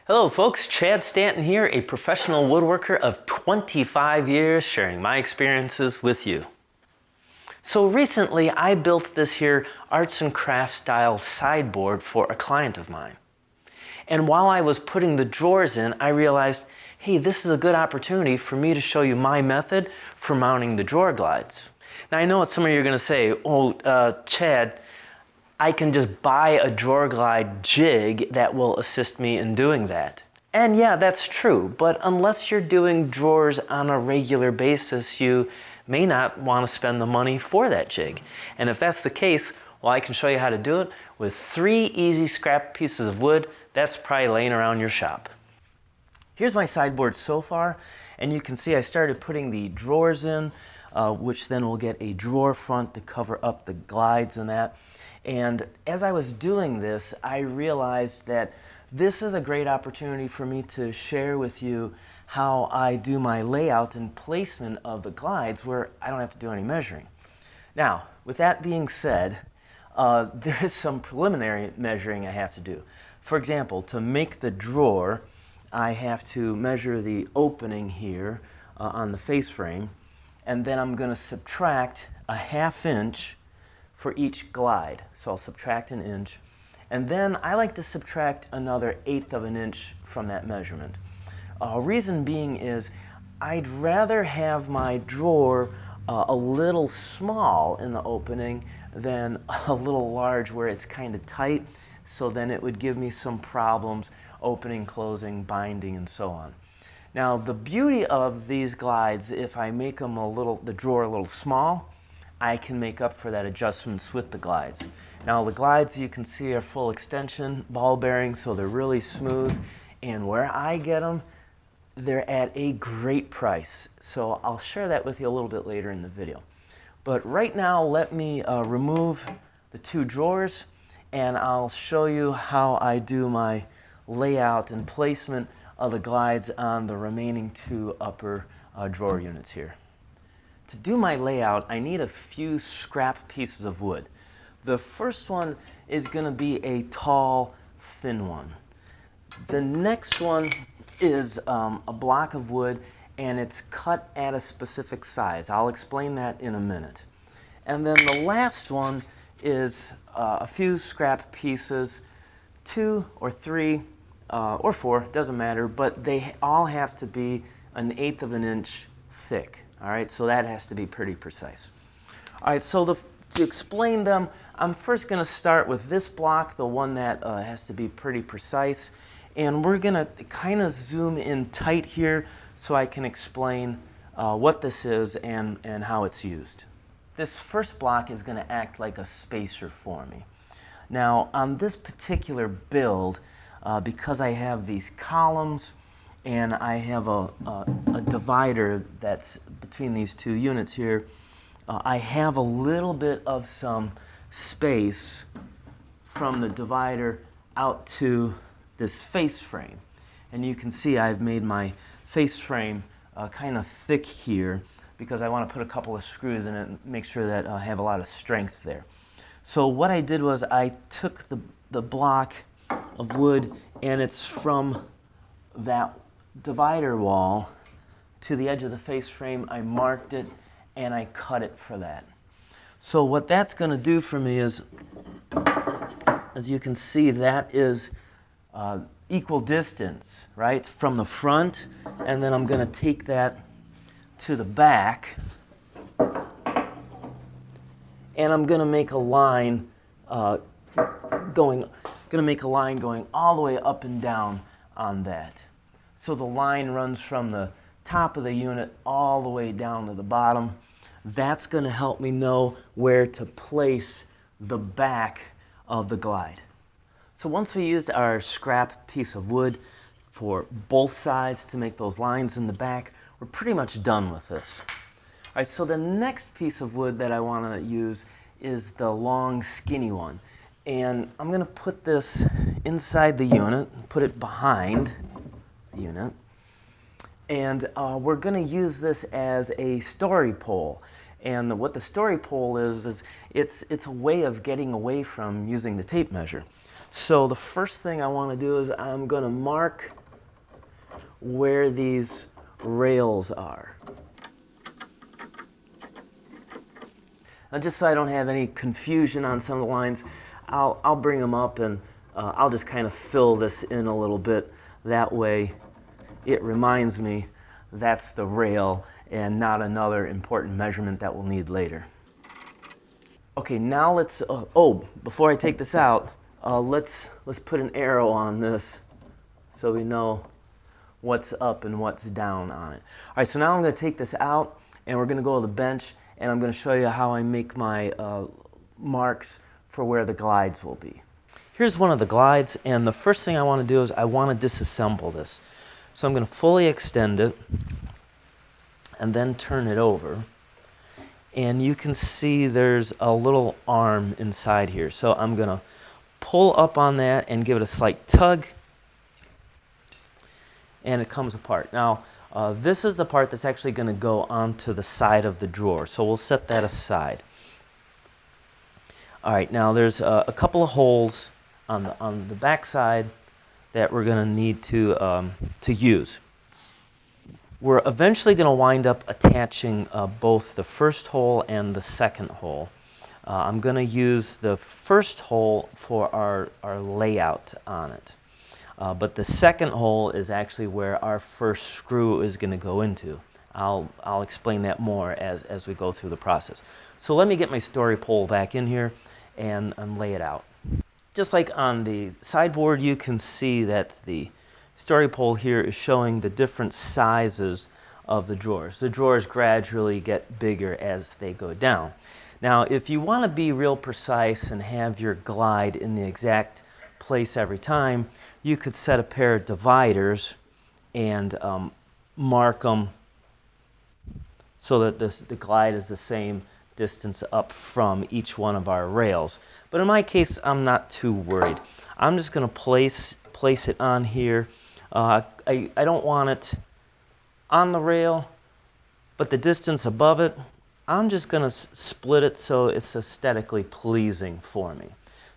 Hello folks, Chad Stanton here, a professional woodworker of 25 years, sharing my experiences with you. So recently I built this here arts and crafts style sideboard for a client of mine. And while I was putting the drawers in, I realized, hey, this is a good opportunity for me to show you my method for mounting the drawer glides. Now I know what some of you are going to say, Chad, I can just buy a drawer glide jig that will assist me in doing that. And yeah, that's true, but unless you're doing drawers on a regular basis, you may not want to spend the money for that jig. And if that's the case, well, I can show you how to do it with 3 easy scrap pieces of wood that's probably laying around your shop. Here's my sideboard so far, and you can see I started putting the drawers in, which then will get a drawer front to cover up the glides and that. And as I was doing this, I realized that this is a great opportunity for me to share with you how I do my layout and placement of the glides where I don't have to do any measuring. Now, with that being said, there is some preliminary measuring I have to do. For example, to make the drawer, I have to measure the opening here on the face frame, and then I'm going to subtract a 1/2 inch for each glide. So I'll subtract 1 inch, and then I like to subtract another 1/8 of an inch from that measurement. Reason being is I'd rather have my drawer a little small in the opening than a little large where it's kind of tight, so then it would give me some problems opening, closing, binding, and so on. Now the beauty of these glides, if I make them the drawer a little small, I can make up for that adjustments with the glides. Now the glides, you can see, are full extension ball bearings, so they're really smooth, and where I get them, they're at a great price. So I'll share that with you a little bit later in the video. But right now, let me remove the 2 drawers, and I'll show you how I do my layout and placement of the glides on the remaining 2 upper drawer units here. To do my layout, I need a few scrap pieces of wood. The first one is going to be a tall, thin one. The next one is a block of wood, and it's cut at a specific size. I'll explain that in a minute. And then the last one is a few scrap pieces, 2 or 3 or 4, doesn't matter, but they all have to be 1/8 of an inch thick. All right, so that has to be pretty precise. All right, so to explain them, I'm first going to start with this block, the one that has to be pretty precise, and we're going to kind of zoom in tight here so I can explain what this is and how it's used. This first block is going to act like a spacer for me. Now, on this particular build, because I have these columns and I have a divider that's between these 2 units here, I have a little bit of some space from the divider out to this face frame. And you can see I've made my face frame kind of thick here because I want to put a couple of screws in it and make sure that I have a lot of strength there. So what I did was I took the block of wood, and it's from that divider wall to the edge of the face frame. I marked it and I cut it for that. So what that's going to do for me is, as you can see, that is equal distance, right? It's from the front, and then I'm going to take that to the back, and I'm going to make a line going all the way up and down on that. So the line runs from the top of the unit all the way down to the bottom. That's going to help me know where to place the back of the glide. So once we used our scrap piece of wood for both sides to make those lines in the back, we're pretty much done with this. All right, so the next piece of wood that I want to use is the long, skinny one. And I'm going to put this inside the unit, put it behind the unit, and we're going to use this as a story pole. And what the story pole is it's a way of getting away from using the tape measure. So the first thing I want to do is I'm going to mark where these rails are. Now, just so I don't have any confusion on some of the lines, I'll bring them up and I'll just kind of fill this in a little bit. That way it reminds me that's the rail and not another important measurement that we'll need later. Okay, now let's, before I take this out, let's put an arrow on this so we know what's up and what's down on it. All right, so now I'm going to take this out and we're going to go to the bench and I'm going to show you how I make my marks for where the glides will be. Here's one of the glides, and the first thing I want to do is I want to disassemble this. So I'm going to fully extend it and then turn it over. And you can see there's a little arm inside here. So I'm going to pull up on that and give it a slight tug, and it comes apart. Now, this is the part that's actually going to go onto the side of the drawer. So we'll set that aside. All right, now there's a couple of holes on the back side that we're going to need to use. We're eventually going to wind up attaching both the first hole and the second hole. I'm going to use the first hole for our layout on it. But the second hole is actually where our first screw is going to go into. I'll explain that more as we go through the process. So let me get my story pole back in here and lay it out. Just like on the sideboard, you can see that the story pole here is showing the different sizes of the drawers. The drawers gradually get bigger as they go down. Now, if you want to be real precise and have your glide in the exact place every time, you could set a pair of dividers and mark them so that the glide is the same distance up from each one of our rails. But in my case, I'm not too worried. I'm just going to place it on here. I don't want it on the rail, but the distance above it, I'm just going to split it so it's aesthetically pleasing for me.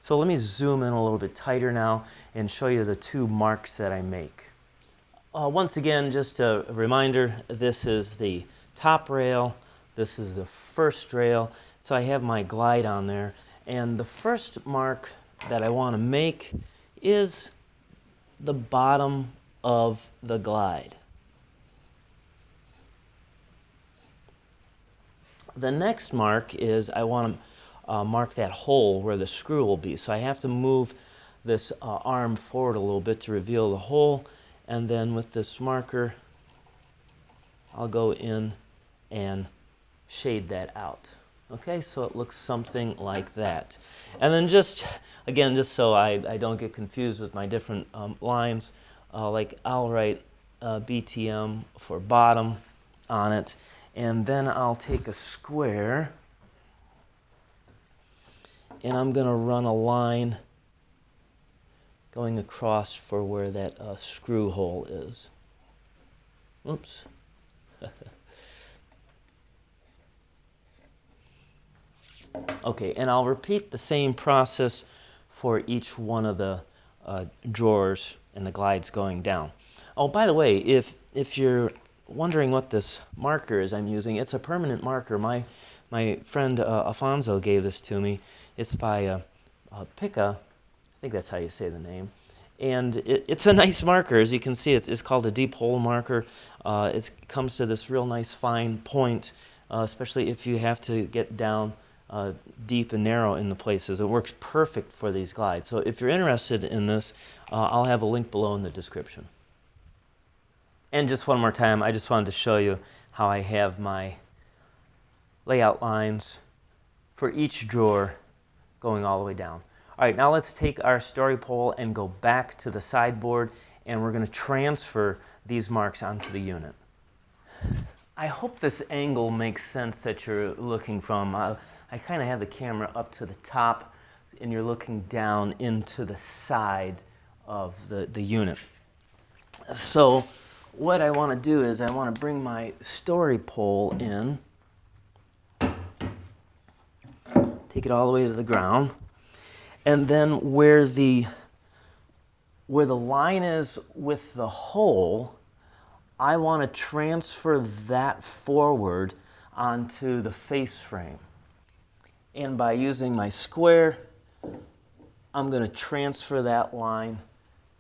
So let me zoom in a little bit tighter now and show you the two marks that I make. Once again, just a reminder, this is the top rail, this is the first rail, so I have my glide on there. And the first mark that I want to make is the bottom of the glide. The next mark is I want to mark that hole where the screw will be. So I have to move this arm forward a little bit to reveal the hole, and then with this marker I'll go in and shade that out. Okay, so it looks something like that. And then just so I don't get confused with my different lines, like I'll write BTM for bottom on it, and then I'll take a square and I'm going to run a line going across for where that screw hole is. Oops. Okay, and I'll repeat the same process for each one of the drawers and the glides going down. Oh, by the way, if you're wondering what this marker is I'm using, it's a permanent marker. My friend Alfonso gave this to me. It's by Pica, I think that's how you say the name. And it's a nice marker. As you can see, it's called a deep hole marker. It comes to this real nice fine point, especially if you have to get down deep and narrow in the places. It works perfect for these glides. So if you're interested in this, I'll have a link below in the description. And just one more time, I just wanted to show you how I have my layout lines for each drawer going all the way down. All right, now let's take our story pole and go back to the sideboard, and we're going to transfer these marks onto the unit. I hope this angle makes sense that you're looking from. I kind of have the camera up to the top, and you're looking down into the side of the unit. So what I want to do is I want to bring my story pole in, take it all the way to the ground, and then where the where the line is with the hole, I want to transfer that forward onto the face frame. And by using my square, I'm going to transfer that line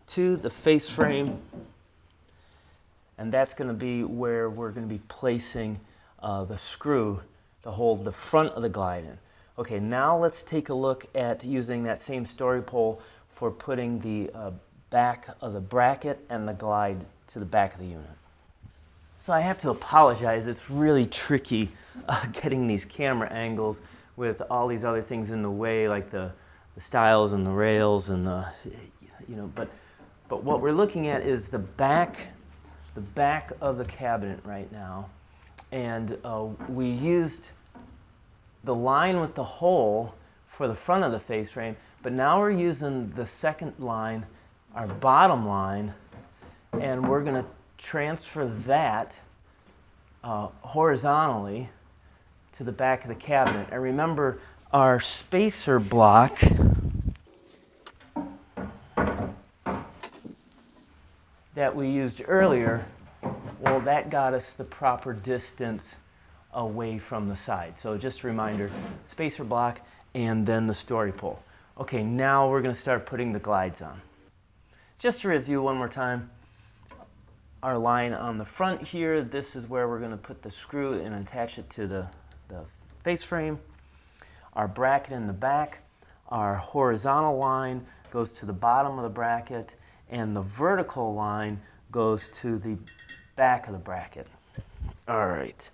to the face frame. And that's going to be where we're going to be placing the screw to hold the front of the glide in. Okay, now let's take a look at using that same story pole for putting the back of the bracket and the glide to the back of the unit. So I have to apologize, it's really tricky getting these camera angles with all these other things in the way, like the stiles and the rails and but what we're looking at is the back of the cabinet right now, and we used the line with the hole for the front of the face frame, but now we're using the second line, our bottom line, and we're going to transfer that horizontally to the back of the cabinet. And remember, our spacer block that we used earlier, well, that got us the proper distance away from the side. So just a reminder, spacer block and then the story pole. Okay, now we're going to start putting the glides on. Just to review one more time, our line on the front here, this is where we're going to put the screw and attach it to the face frame. Our bracket in the back, our horizontal line goes to the bottom of the bracket, and the vertical line goes to the back of the bracket. All right.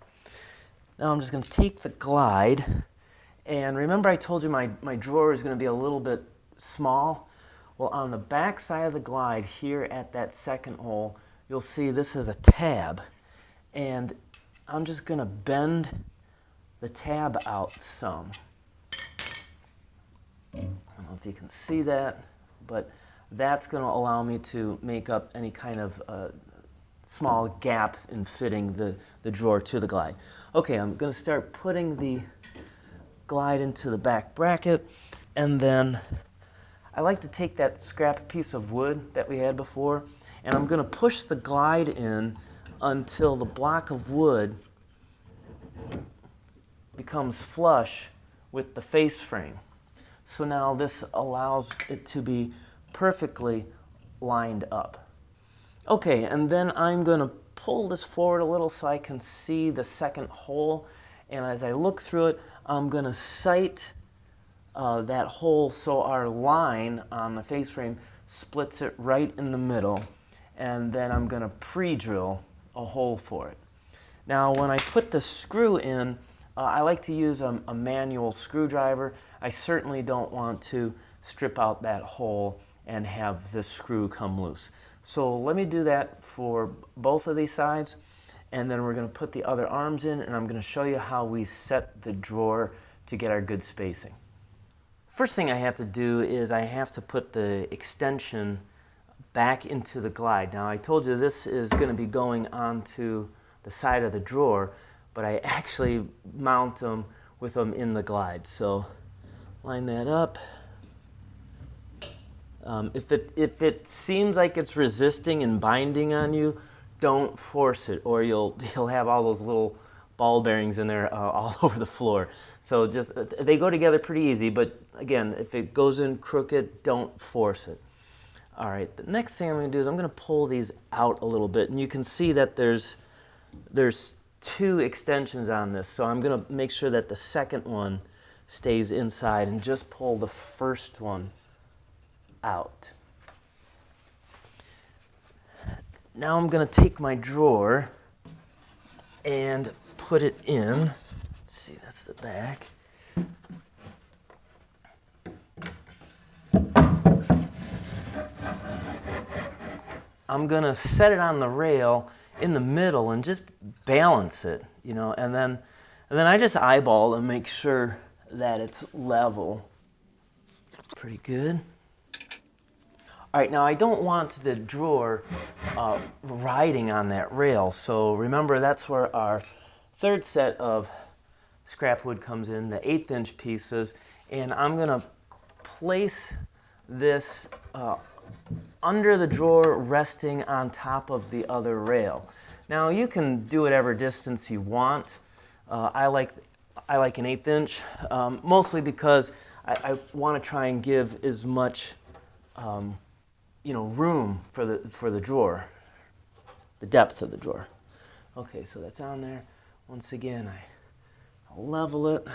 Now I'm just going to take the glide, and remember I told you my drawer is going to be a little bit small? Well, on the back side of the glide here at that second hole, you'll see this is a tab, and I'm just going to bend the tab out some. I don't know if you can see that, but that's going to allow me to make up any kind of small gap in fitting the drawer to the glide. Okay, I'm going to start putting the glide into the back bracket, and then I like to take that scrap piece of wood that we had before, and I'm going to push the glide in until the block of wood becomes flush with the face frame. So now this allows it to be perfectly lined up. Okay, and then I'm going to pull this forward a little so I can see the second hole, and as I look through it, I'm going to sight that hole so our line on the face frame splits it right in the middle, and then I'm going to pre-drill a hole for it. Now when I put the screw in, I like to use a manual screwdriver. I certainly don't want to strip out that hole and have this screw come loose. So let me do that for both of these sides, and then we're going to put the other arms in, and I'm going to show you how we set the drawer to get our good spacing. First thing I have to do is I have to put the extension back into the glide. Now I told you this is going to be going onto the side of the drawer, but I actually mount them with them in the glide. So line that up. If it seems like it's resisting and binding on you, don't force it, or you'll have all those little ball bearings in there all over the floor. So just they go together pretty easy, but again, if it goes in crooked, don't force it. All right, the next thing I'm going to do is I'm going to pull these out a little bit, and you can see that there's two extensions on this, so I'm going to make sure that the second one stays inside and just pull the first one out. Now I'm going to take my drawer and put it in. Let's see, that's the back. I'm going to set it on the rail in the middle and just balance it, and then I just eyeball and make sure that it's level. Pretty good. All right, now I don't want the drawer riding on that rail, so remember that's where our third set of scrap wood comes in, the 1/8 inch pieces, and I'm going to place this under the drawer resting on top of the other rail. Now you can do whatever distance you want. I like an 1/8 inch, mostly because I want to try and give as much room for the drawer, the depth of the drawer. Okay, so that's on there. Once again, I'll level it.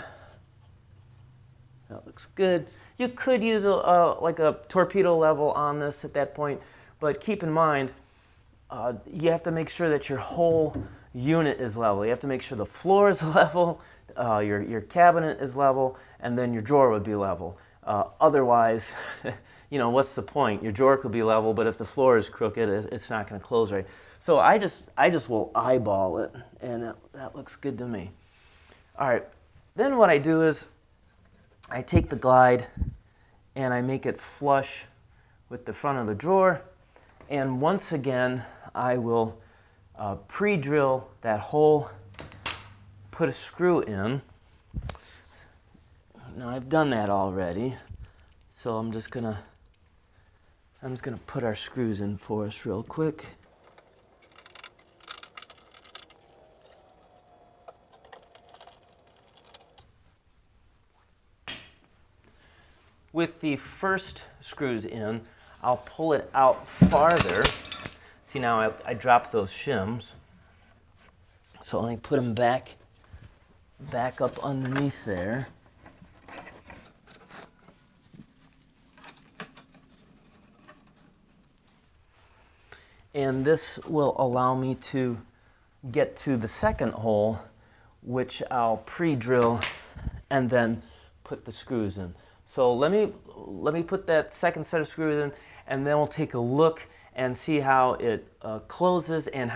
That looks good. You could use like a torpedo level on this at that point, but keep in mind, you have to make sure that your whole unit is level. You have to make sure the floor is level, your cabinet is level, and then your drawer would be level. Otherwise, what's the point? Your drawer could be level, but if the floor is crooked, it's not going to close right. So I just will eyeball it, and that looks good to me. All right, then what I do is I take the glide and I make it flush with the front of the drawer, and once again I will pre-drill that hole, put a screw in. Now I've done that already, so I'm just gonna put our screws in for us real quick. With the first screws in, I'll pull it out farther. See, now I dropped those shims. So let me put them back up underneath there. And this will allow me to get to the second hole, which I'll pre-drill and then put the screws in. So let me put that second set of screws in, and then we'll take a look and see how it closes, and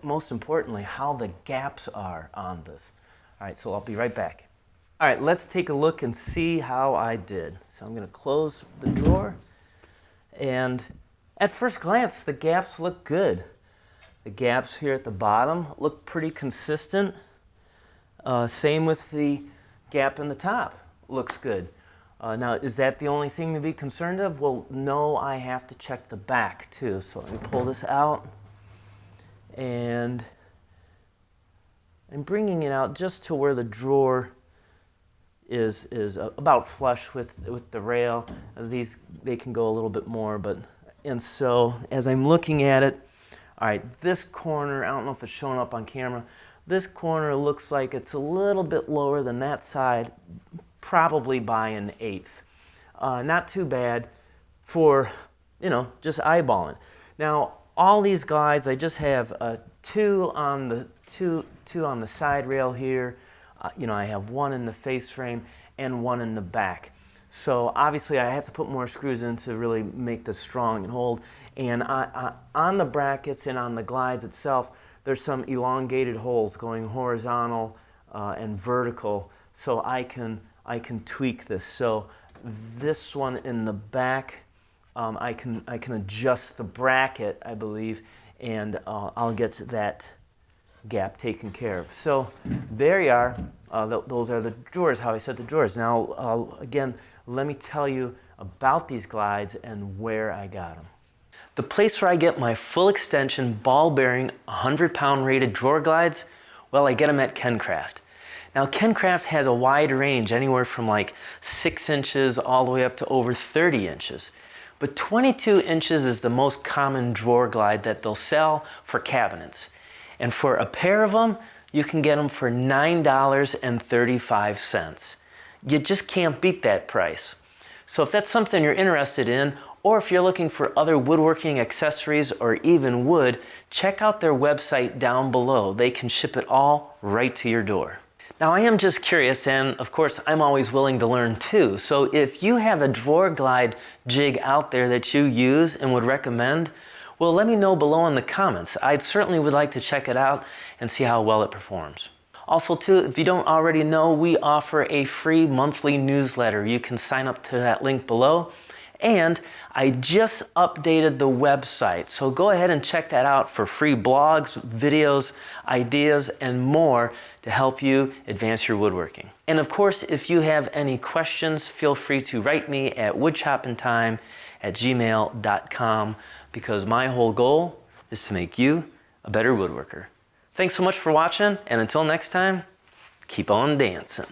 most importantly, how the gaps are on this. All right, so I'll be right back. All right, let's take a look and see how I did. So I'm going to close the drawer, and at first glance, the gaps look good. The gaps here at the bottom look pretty consistent. Same with the gap in the top, looks good. Now, is that the only thing to be concerned of? Well, no, I have to check the back too. So let me pull this out, and I'm bringing it out just to where the drawer is about flush with the rail. They can go a little bit more, and so as I'm looking at it, all right, this corner, I don't know if it's showing up on camera, this corner looks like it's a little bit lower than that side, probably by 1/8. Not too bad for, just eyeballing. Now, all these glides, I just have two on the side rail here. I have one in the face frame and one in the back. So obviously I have to put more screws in to really make this strong and hold. And on the brackets and on the glides itself, there's some elongated holes going horizontal and vertical, so I can tweak this. So this one in the back, I can adjust the bracket, I believe, and I'll get that gap taken care of. So there you are. Those are the drawers, how I set the drawers. Now, again, let me tell you about these glides and where I got them. The place where I get my full extension ball bearing 100-pound rated drawer glides, well, I get them at KenCraft. Now, KenCraft has a wide range, anywhere from like 6 inches all the way up to over 30 inches. But 22 inches is the most common drawer glide that they'll sell for cabinets. And for a pair of them, you can get them for $9.35. You just can't beat that price. So if that's something you're interested in, or if you're looking for other woodworking accessories or even wood, check out their website down below. They can ship it all right to your door. Now, I am just curious, and of course I'm always willing to learn too. So if you have a drawer glide jig out there that you use and would recommend, well, let me know below in the comments. I certainly would like to check it out and see how well it performs. Also too, if you don't already know, we offer a free monthly newsletter. You can sign up to that link below. And I just updated the website, so go ahead and check that out for free blogs, videos, ideas, and more to help you advance your woodworking. And of course, if you have any questions, feel free to write me at woodchoppingtime woodworker@gmail.com, because my whole goal is to make you a better woodworker. Thanks so much for watching, and until next time, keep on dancing.